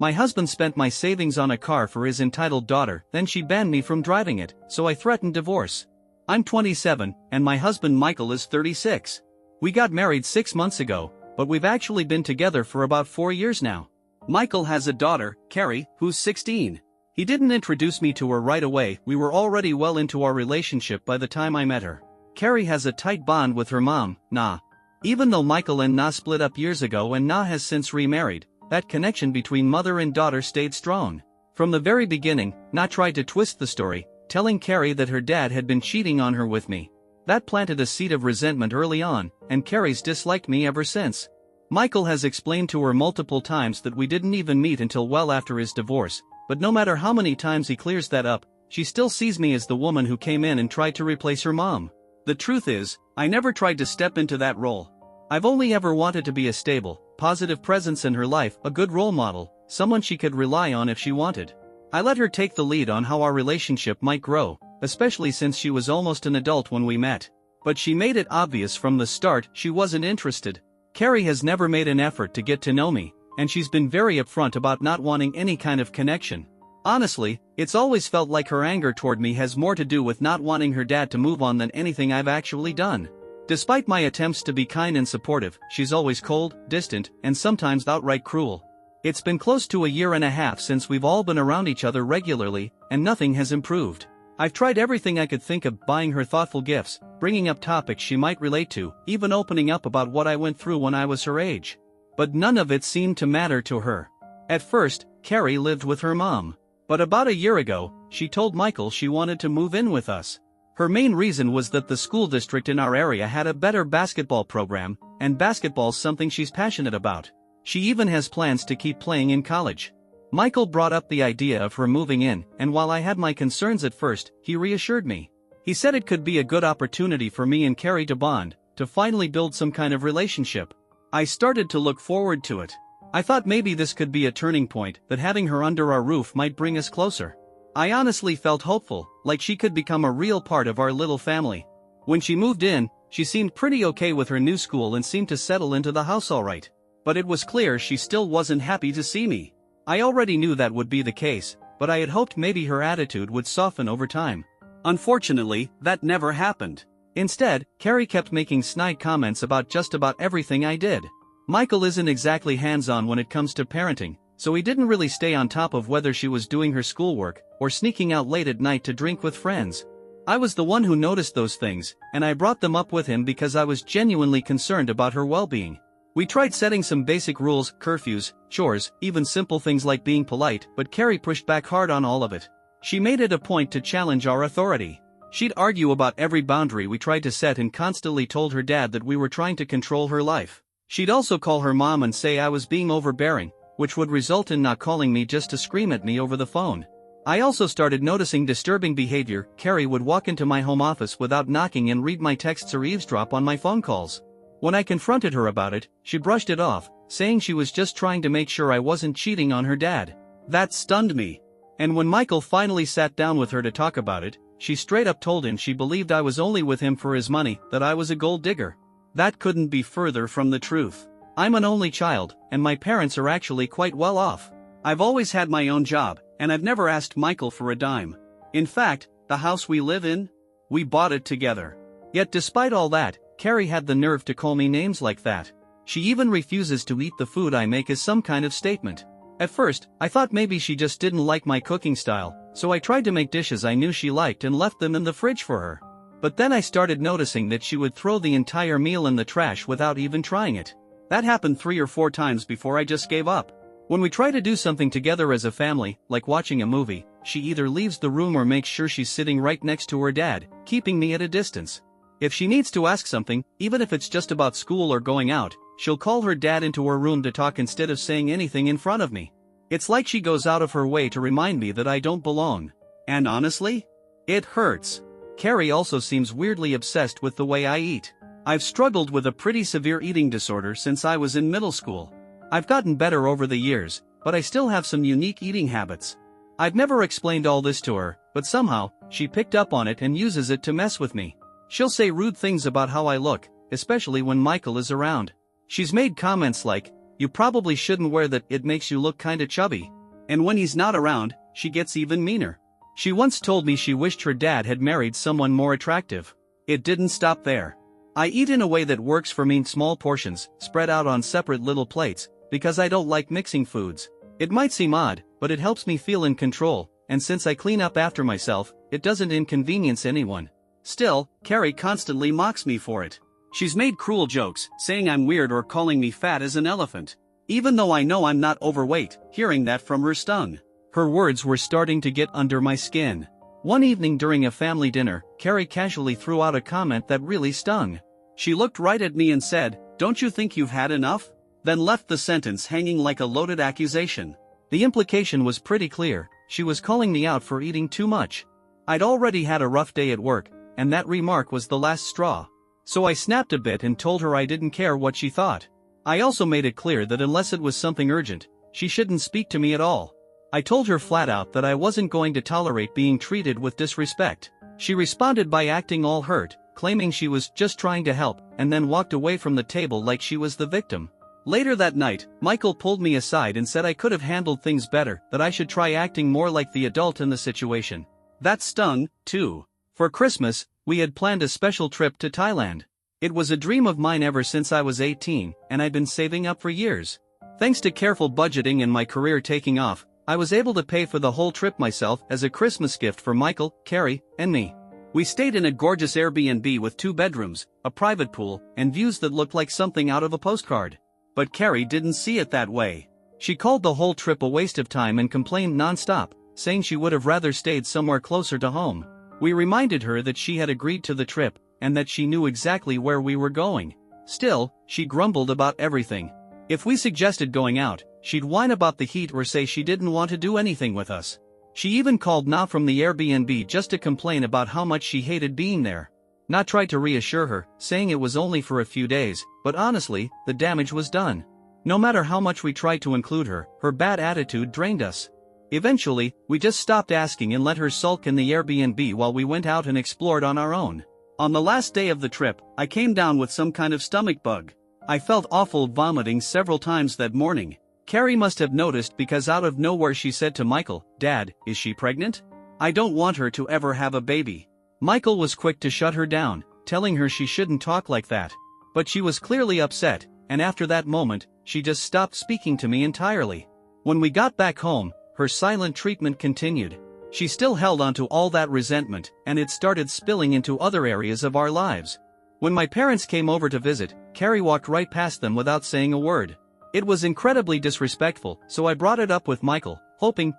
My husband spent my savings on a car for his entitled daughter, then she banned me from driving it, so I threatened divorce. I'm 27, and my husband Michael is 36. We got married 6 months ago, but we've actually been together for about 4 years now. Michael has a daughter, Carrie, who's 16. He didn't introduce me to her right away, we were already well into our relationship by the time I met her. Carrie has a tight bond with her mom, Na. Even though Michael and Na split up years ago and Na has since remarried, that connection between mother and daughter stayed strong. From the very beginning, Na tried to twist the story, telling Carrie that her dad had been cheating on her with me. That planted a seed of resentment early on, and Carrie's disliked me ever since. Michael has explained to her multiple times that we didn't even meet until well after his divorce, but no matter how many times he clears that up, she still sees me as the woman who came in and tried to replace her mom. The truth is, I never tried to step into that role. I've only ever wanted to be a stable, positive presence in her life, a good role model, someone she could rely on if she wanted. I let her take the lead on how our relationship might grow, especially since she was almost an adult when we met. But she made it obvious from the start she wasn't interested. Carrie has never made an effort to get to know me, and she's been very upfront about not wanting any kind of connection. Honestly, it's always felt like her anger toward me has more to do with not wanting her dad to move on than anything I've actually done. Despite my attempts to be kind and supportive, she's always cold, distant, and sometimes outright cruel. It's been close to a year and a half since we've all been around each other regularly, and nothing has improved. I've tried everything I could think of, buying her thoughtful gifts, bringing up topics she might relate to, even opening up about what I went through when I was her age. But none of it seemed to matter to her. At first, Carrie lived with her mom. But about a year ago, she told Michael she wanted to move in with us. Her main reason was that the school district in our area had a better basketball program, and basketball's something she's passionate about. She even has plans to keep playing in college. Michael brought up the idea of her moving in, and while I had my concerns at first, he reassured me. He said it could be a good opportunity for me and Carrie to bond, to finally build some kind of relationship. I started to look forward to it. I thought maybe this could be a turning point, that having her under our roof might bring us closer. I honestly felt hopeful, like she could become a real part of our little family. When she moved in, she seemed pretty okay with her new school and seemed to settle into the house alright. But it was clear she still wasn't happy to see me. I already knew that would be the case, but I had hoped maybe her attitude would soften over time. Unfortunately, that never happened. Instead, Carrie kept making snide comments about just about everything I did. Michael isn't exactly hands-on when it comes to parenting, so he didn't really stay on top of whether she was doing her schoolwork or sneaking out late at night to drink with friends. I was the one who noticed those things, and I brought them up with him because I was genuinely concerned about her well-being. We tried setting some basic rules, curfews, chores, even simple things like being polite, but Carrie pushed back hard on all of it. She made it a point to challenge our authority. She'd argue about every boundary we tried to set and constantly told her dad that we were trying to control her life. She'd also call her mom and say I was being overbearing, which would result in not calling me just to scream at me over the phone. I also started noticing disturbing behavior. Carrie would walk into my home office without knocking and read my texts or eavesdrop on my phone calls. When I confronted her about it, she brushed it off, saying she was just trying to make sure I wasn't cheating on her dad. That stunned me. And when Michael finally sat down with her to talk about it, she straight up told him she believed I was only with him for his money, that I was a gold digger. That couldn't be further from the truth. I'm an only child, and my parents are actually quite well off. I've always had my own job, and I've never asked Michael for a dime. In fact, the house we live in, we bought it together. Yet despite all that, Carrie had the nerve to call me names like that. She even refuses to eat the food I make as some kind of statement. At first, I thought maybe she just didn't like my cooking style, so I tried to make dishes I knew she liked and left them in the fridge for her. But then I started noticing that she would throw the entire meal in the trash without even trying it. That happened 3 or 4 times before I just gave up. When we try to do something together as a family, like watching a movie, she either leaves the room or makes sure she's sitting right next to her dad, keeping me at a distance. If she needs to ask something, even if it's just about school or going out, she'll call her dad into her room to talk instead of saying anything in front of me. It's like she goes out of her way to remind me that I don't belong. And honestly, it hurts. Carrie also seems weirdly obsessed with the way I eat. I've struggled with a pretty severe eating disorder since I was in middle school. I've gotten better over the years, but I still have some unique eating habits. I've never explained all this to her, but somehow, she picked up on it and uses it to mess with me. She'll say rude things about how I look, especially when Michael is around. She's made comments like, You probably shouldn't wear that, it makes you look kinda chubby. And when he's not around, she gets even meaner. She once told me she wished her dad had married someone more attractive. It didn't stop there. I eat in a way that works for me, small portions, spread out on separate little plates, because I don't like mixing foods. It might seem odd, but it helps me feel in control, and since I clean up after myself, it doesn't inconvenience anyone. Still, Carrie constantly mocks me for it. She's made cruel jokes, saying I'm weird or calling me fat as an elephant. Even though I know I'm not overweight, hearing that from her stung. Her words were starting to get under my skin. One evening during a family dinner, Carrie casually threw out a comment that really stung. She looked right at me and said, "Don't you think you've had enough?" Then left the sentence hanging like a loaded accusation. The implication was pretty clear. She was calling me out for eating too much. I'd already had a rough day at work, and that remark was the last straw. So I snapped a bit and told her I didn't care what she thought. I also made it clear that unless it was something urgent, she shouldn't speak to me at all. I told her flat out that I wasn't going to tolerate being treated with disrespect. She responded by acting all hurt, claiming she was just trying to help, and then walked away from the table like she was the victim. Later that night, Michael pulled me aside and said I could have handled things better, that I should try acting more like the adult in the situation. That stung, too. For Christmas, we had planned a special trip to Thailand. It was a dream of mine ever since I was 18, and I'd been saving up for years. Thanks to careful budgeting and my career taking off, I was able to pay for the whole trip myself as a Christmas gift for Michael, Carrie, and me. We stayed in a gorgeous Airbnb with 2 bedrooms, a private pool, and views that looked like something out of a postcard. But Carrie didn't see it that way. She called the whole trip a waste of time and complained non-stop, saying she would have rather stayed somewhere closer to home. We reminded her that she had agreed to the trip, and that she knew exactly where we were going. Still, she grumbled about everything. If we suggested going out, she'd whine about the heat or say she didn't want to do anything with us. She even called Na from the Airbnb just to complain about how much she hated being there. Na tried to reassure her, saying it was only for a few days, but honestly, the damage was done. No matter how much we tried to include her, her bad attitude drained us. Eventually, we just stopped asking and let her sulk in the Airbnb while we went out and explored on our own. On the last day of the trip, I came down with some kind of stomach bug. I felt awful, vomiting several times that morning. Carrie must have noticed because out of nowhere she said to Michael, "Dad, is she pregnant? I don't want her to ever have a baby." Michael was quick to shut her down, telling her she shouldn't talk like that. But she was clearly upset, and after that moment, she just stopped speaking to me entirely. When we got back home, her silent treatment continued. She still held onto all that resentment, and it started spilling into other areas of our lives. When my parents came over to visit, Carrie walked right past them without saying a word. It was incredibly disrespectful, so I brought it up with Michael,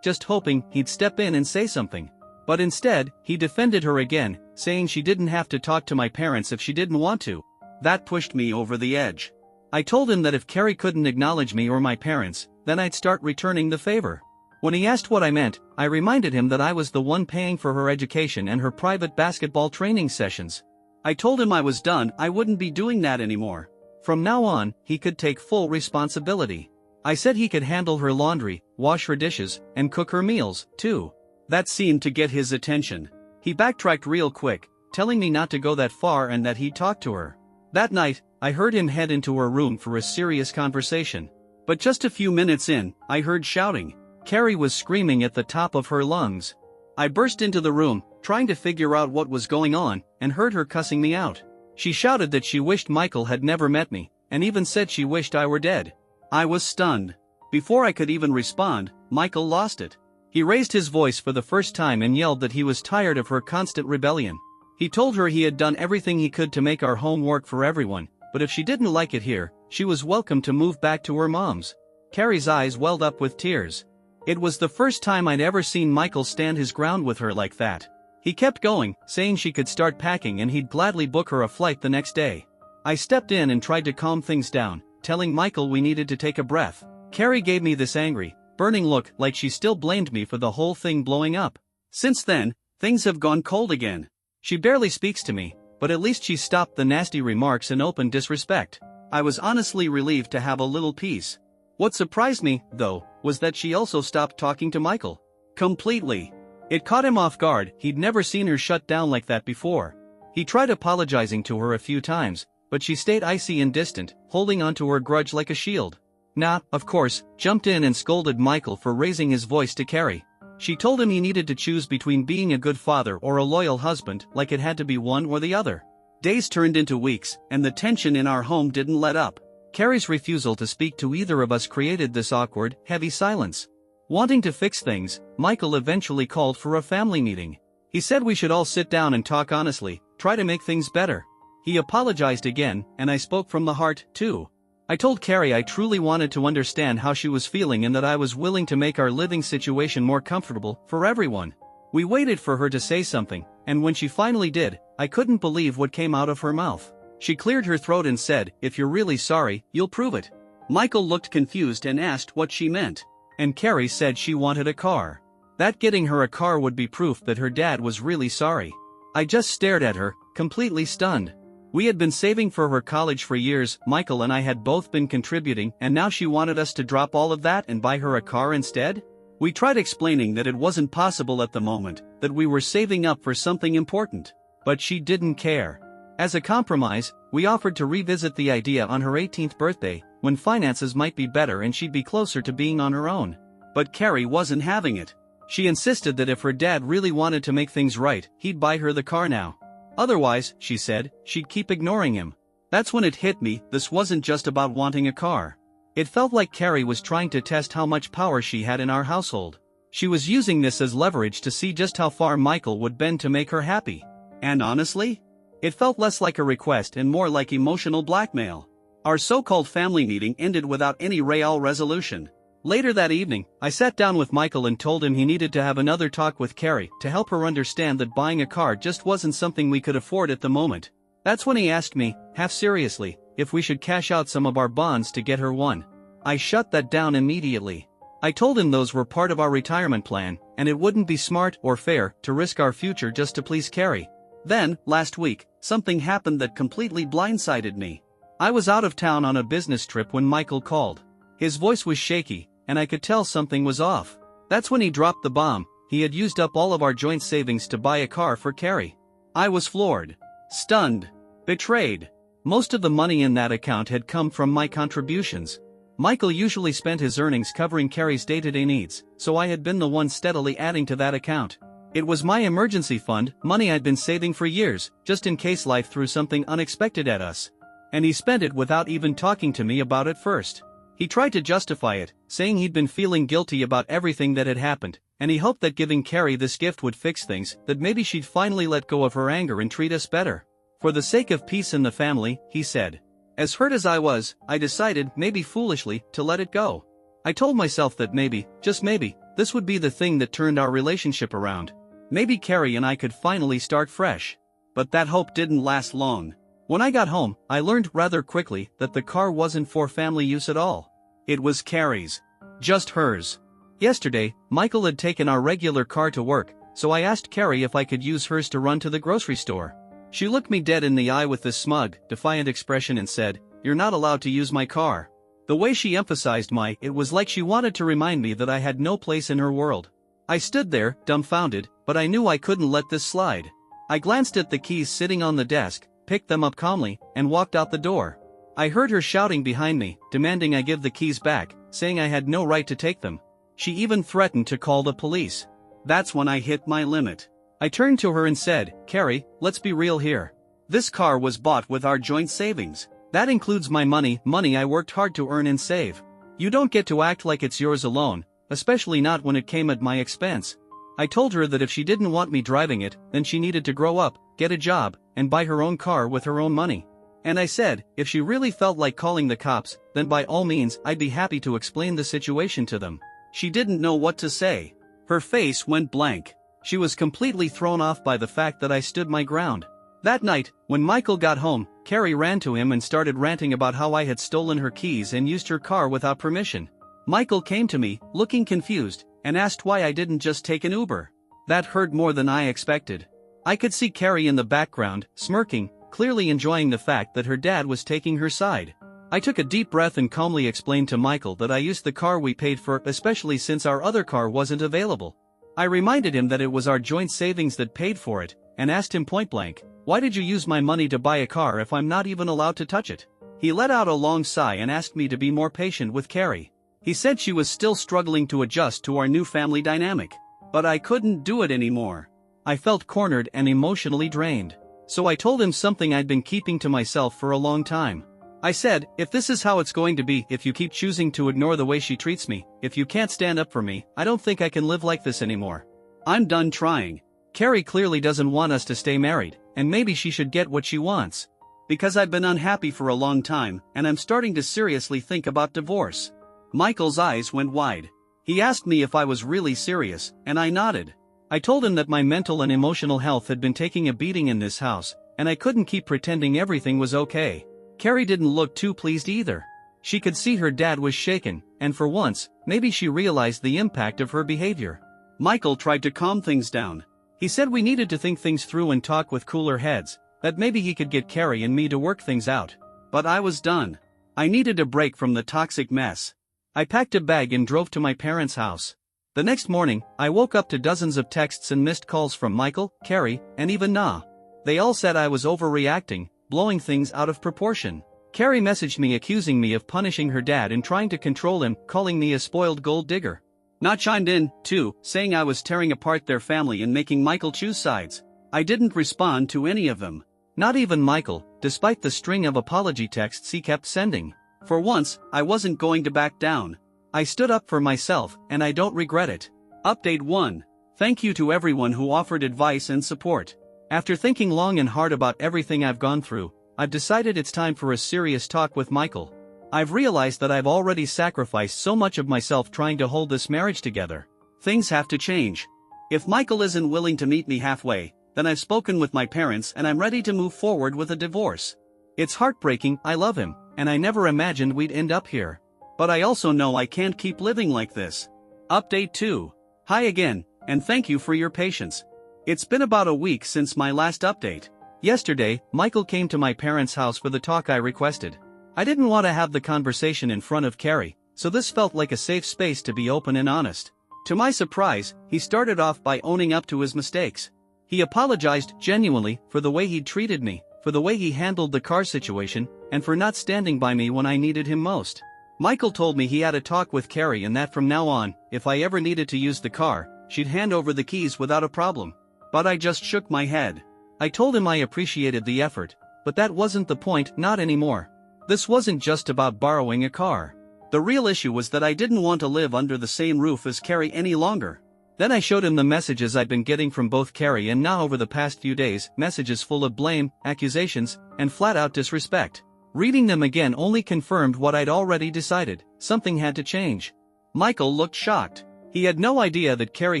just hoping he'd step in and say something. But instead, he defended her again, saying she didn't have to talk to my parents if she didn't want to. That pushed me over the edge. I told him that if Carrie couldn't acknowledge me or my parents, then I'd start returning the favor. When he asked what I meant, I reminded him that I was the one paying for her education and her private basketball training sessions. I told him I was done, I wouldn't be doing that anymore. From now on, he could take full responsibility. I said he could handle her laundry, wash her dishes, and cook her meals, too. That seemed to get his attention. He backtracked real quick, telling me not to go that far and that he'd talk to her. That night, I heard him head into her room for a serious conversation. But just a few minutes in, I heard shouting. Carrie was screaming at the top of her lungs. I burst into the room, trying to figure out what was going on, and heard her cussing me out. She shouted that she wished Michael had never met me, and even said she wished I were dead. I was stunned. Before I could even respond, Michael lost it. He raised his voice for the first time and yelled that he was tired of her constant rebellion. He told her he had done everything he could to make our home work for everyone, but if she didn't like it here, she was welcome to move back to her mom's. Carrie's eyes welled up with tears. It was the first time I'd ever seen Michael stand his ground with her like that. He kept going, saying she could start packing and he'd gladly book her a flight the next day. I stepped in and tried to calm things down, telling Michael we needed to take a breath. Carrie gave me this angry, burning look like she still blamed me for the whole thing blowing up. Since then, things have gone cold again. She barely speaks to me, but at least she stopped the nasty remarks and open disrespect. I was honestly relieved to have a little peace. What surprised me, though, was that she also stopped talking to Michael. Completely. It caught him off guard, he'd never seen her shut down like that before. He tried apologizing to her a few times, but she stayed icy and distant, holding onto her grudge like a shield. Nah, of course, jumped in and scolded Michael for raising his voice to Carrie. She told him he needed to choose between being a good father or a loyal husband, like it had to be one or the other. Days turned into weeks, and the tension in our home didn't let up. Carrie's refusal to speak to either of us created this awkward, heavy silence. Wanting to fix things, Michael eventually called for a family meeting. He said we should all sit down and talk honestly, try to make things better. He apologized again, and I spoke from the heart, too. I told Carrie I truly wanted to understand how she was feeling and that I was willing to make our living situation more comfortable for everyone. We waited for her to say something, and when she finally did, I couldn't believe what came out of her mouth. She cleared her throat and said, "If you're really sorry, you'll prove it." Michael looked confused and asked what she meant. And Carrie said she wanted a car. That getting her a car would be proof that her dad was really sorry. I just stared at her, completely stunned. We had been saving for her college for years, Michael and I had both been contributing, and now she wanted us to drop all of that and buy her a car instead? We tried explaining that it wasn't possible at the moment, that we were saving up for something important. But she didn't care. As a compromise, we offered to revisit the idea on her 18th birthday, when finances might be better and she'd be closer to being on her own. But Carrie wasn't having it. She insisted that if her dad really wanted to make things right, he'd buy her the car now. Otherwise, she said, she'd keep ignoring him. That's when it hit me, this wasn't just about wanting a car. It felt like Carrie was trying to test how much power she had in our household. She was using this as leverage to see just how far Michael would bend to make her happy. And honestly, it felt less like a request and more like emotional blackmail. Our so-called family meeting ended without any real resolution. Later that evening, I sat down with Michael and told him he needed to have another talk with Carrie to help her understand that buying a car just wasn't something we could afford at the moment. That's when he asked me, half seriously, if we should cash out some of our bonds to get her one. I shut that down immediately. I told him those were part of our retirement plan, and it wouldn't be smart or fair to risk our future just to please Carrie. Then, last week, something happened that completely blindsided me. I was out of town on a business trip when Michael called. His voice was shaky, and I could tell something was off. That's when he dropped the bomb. He had used up all of our joint savings to buy a car for Carrie. I was floored, stunned, betrayed. Most of the money in that account had come from my contributions. Michael usually spent his earnings covering Carrie's day-to-day needs, so I had been the one steadily adding to that account. It was my emergency fund, money I'd been saving for years, just in case life threw something unexpected at us. And he spent it without even talking to me about it first. He tried to justify it, saying he'd been feeling guilty about everything that had happened, and he hoped that giving Carrie this gift would fix things, that maybe she'd finally let go of her anger and treat us better. For the sake of peace in the family, he said. As hurt as I was, I decided, maybe foolishly, to let it go. I told myself that maybe, just maybe, this would be the thing that turned our relationship around. Maybe Carrie and I could finally start fresh. But that hope didn't last long. When I got home, I learned rather quickly that the car wasn't for family use at all. It was Carrie's. Just hers. Yesterday, Michael had taken our regular car to work, so I asked Carrie if I could use hers to run to the grocery store. She looked me dead in the eye with this smug, defiant expression and said, "You're not allowed to use my car." The way she emphasized it was like she wanted to remind me that I had no place in her world. I stood there, dumbfounded, but I knew I couldn't let this slide. I glanced at the keys sitting on the desk, picked them up calmly, and walked out the door. I heard her shouting behind me, demanding I give the keys back, saying I had no right to take them. She even threatened to call the police. That's when I hit my limit. I turned to her and said, "Carrie, let's be real here. This car was bought with our joint savings. That includes my money I worked hard to earn and save. You don't get to act like it's yours alone, especially not when it came at my expense." I told her that if she didn't want me driving it, then she needed to grow up, get a job, and buy her own car with her own money. And I said, if she really felt like calling the cops, then by all means I'd be happy to explain the situation to them. She didn't know what to say. Her face went blank. She was completely thrown off by the fact that I stood my ground. That night, when Michael got home, Carrie ran to him and started ranting about how I had stolen her keys and used her car without permission. Michael came to me, looking confused, and asked why I didn't just take an Uber. That hurt more than I expected. I could see Carrie in the background, smirking, clearly enjoying the fact that her dad was taking her side. I took a deep breath and calmly explained to Michael that I used the car we paid for, especially since our other car wasn't available. I reminded him that it was our joint savings that paid for it, and asked him point blank, "Why did you use my money to buy a car if I'm not even allowed to touch it?" He let out a long sigh and asked me to be more patient with Carrie. He said she was still struggling to adjust to our new family dynamic. But I couldn't do it anymore. I felt cornered and emotionally drained. So I told him something I'd been keeping to myself for a long time. I said, if this is how it's going to be, if you keep choosing to ignore the way she treats me, if you can't stand up for me, I don't think I can live like this anymore. I'm done trying. Carrie clearly doesn't want us to stay married, and maybe she should get what she wants. Because I've been unhappy for a long time, and I'm starting to seriously think about divorce. Michael's eyes went wide. He asked me if I was really serious, and I nodded. I told him that my mental and emotional health had been taking a beating in this house, and I couldn't keep pretending everything was okay. Carrie didn't look too pleased either. She could see her dad was shaken, and for once, maybe she realized the impact of her behavior. Michael tried to calm things down. He said we needed to think things through and talk with cooler heads, that maybe he could get Carrie and me to work things out. But I was done. I needed a break from the toxic mess. I packed a bag and drove to my parents' house. The next morning, I woke up to dozens of texts and missed calls from Michael, Carrie, and even Na. They all said I was overreacting, blowing things out of proportion. Carrie messaged me accusing me of punishing her dad and trying to control him, calling me a spoiled gold digger. Na chimed in, too, saying I was tearing apart their family and making Michael choose sides. I didn't respond to any of them. Not even Michael, despite the string of apology texts he kept sending. For once, I wasn't going to back down. I stood up for myself, and I don't regret it. Update 1. Thank you to everyone who offered advice and support. After thinking long and hard about everything I've gone through, I've decided it's time for a serious talk with Michael. I've realized that I've already sacrificed so much of myself trying to hold this marriage together. Things have to change. If Michael isn't willing to meet me halfway, then I've spoken with my parents and I'm ready to move forward with a divorce. It's heartbreaking, I love him, and I never imagined we'd end up here. But I also know I can't keep living like this. Update 2. Hi again, and thank you for your patience. It's been about a week since my last update. Yesterday, Michael came to my parents' house for the talk I requested. I didn't want to have the conversation in front of Carrie, so this felt like a safe space to be open and honest. To my surprise, he started off by owning up to his mistakes. He apologized genuinely for the way he'd treated me, for the way he handled the car situation, and for not standing by me when I needed him most. Michael told me he had a talk with Carrie and that from now on, if I ever needed to use the car, she'd hand over the keys without a problem. But I just shook my head. I told him I appreciated the effort, but that wasn't the point, not anymore. This wasn't just about borrowing a car. The real issue was that I didn't want to live under the same roof as Carrie any longer. Then I showed him the messages I'd been getting from both Carrie and Na over the past few days, messages full of blame, accusations, and flat-out disrespect. Reading them again only confirmed what I'd already decided: something had to change. Michael looked shocked. He had no idea that Carrie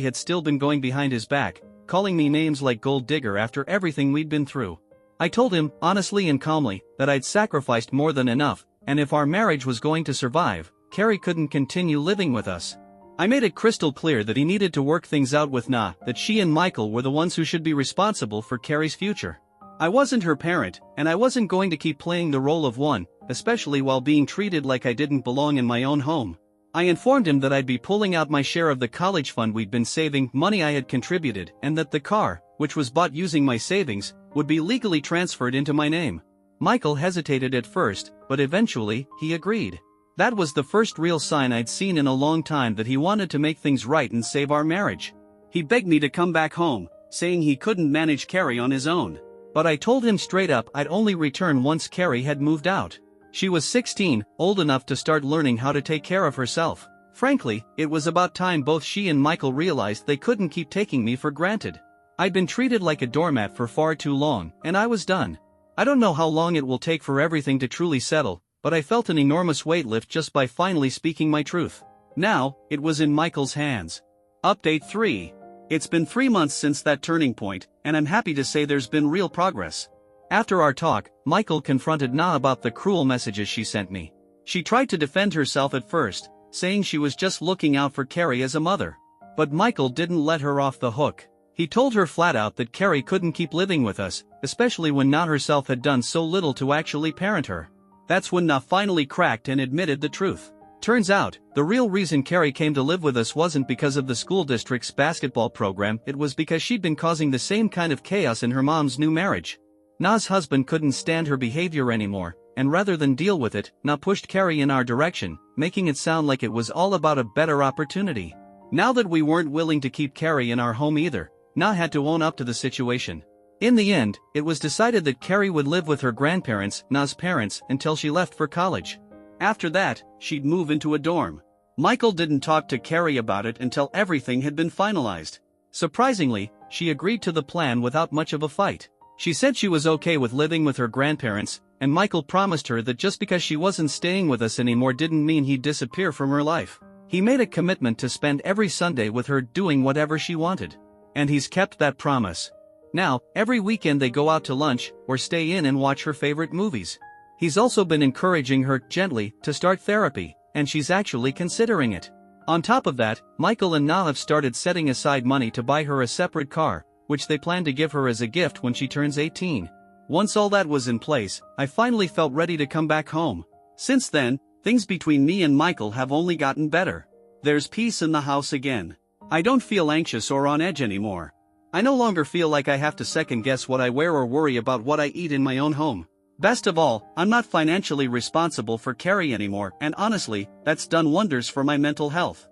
had still been going behind his back, calling me names like gold digger after everything we'd been through. I told him, honestly and calmly, that I'd sacrificed more than enough, and if our marriage was going to survive, Carrie couldn't continue living with us. I made it crystal clear that he needed to work things out with Na, that she and Michael were the ones who should be responsible for Carrie's future. I wasn't her parent, and I wasn't going to keep playing the role of one, especially while being treated like I didn't belong in my own home. I informed him that I'd be pulling out my share of the college fund we'd been saving, money I had contributed, and that the car, which was bought using my savings, would be legally transferred into my name. Michael hesitated at first, but eventually, he agreed. That was the first real sign I'd seen in a long time that he wanted to make things right and save our marriage. He begged me to come back home, saying he couldn't manage Carrie on his own. But I told him straight up I'd only return once Carrie had moved out. She was 16, old enough to start learning how to take care of herself. Frankly, it was about time both she and Michael realized they couldn't keep taking me for granted. I'd been treated like a doormat for far too long, and I was done. I don't know how long it will take for everything to truly settle, but I felt an enormous weight lift just by finally speaking my truth. Now, it was in Michael's hands. Update 3. It's been 3 months since that turning point, and I'm happy to say there's been real progress. After our talk, Michael confronted Na about the cruel messages she sent me. She tried to defend herself at first, saying she was just looking out for Carrie as a mother. But Michael didn't let her off the hook. He told her flat out that Carrie couldn't keep living with us, especially when Na herself had done so little to actually parent her. That's when Na finally cracked and admitted the truth. Turns out, the real reason Carrie came to live with us wasn't because of the school district's basketball program, it was because she'd been causing the same kind of chaos in her mom's new marriage. Na's husband couldn't stand her behavior anymore, and rather than deal with it, Na pushed Carrie in our direction, making it sound like it was all about a better opportunity. Now that we weren't willing to keep Carrie in our home either, Na had to own up to the situation. In the end, it was decided that Carrie would live with her grandparents, Na's parents, until she left for college. After that, she'd move into a dorm. Michael didn't talk to Carrie about it until everything had been finalized. Surprisingly, she agreed to the plan without much of a fight. She said she was okay with living with her grandparents, and Michael promised her that just because she wasn't staying with us anymore didn't mean he'd disappear from her life. He made a commitment to spend every Sunday with her doing whatever she wanted. And he's kept that promise. Now, every weekend they go out to lunch, or stay in and watch her favorite movies. He's also been encouraging her, gently, to start therapy, and she's actually considering it. On top of that, Michael and Na have started setting aside money to buy her a separate car, which they plan to give her as a gift when she turns 18. Once all that was in place, I finally felt ready to come back home. Since then, things between me and Michael have only gotten better. There's peace in the house again. I don't feel anxious or on edge anymore. I no longer feel like I have to second guess what I wear or worry about what I eat in my own home. Best of all, I'm not financially responsible for Carrie anymore, and honestly, that's done wonders for my mental health.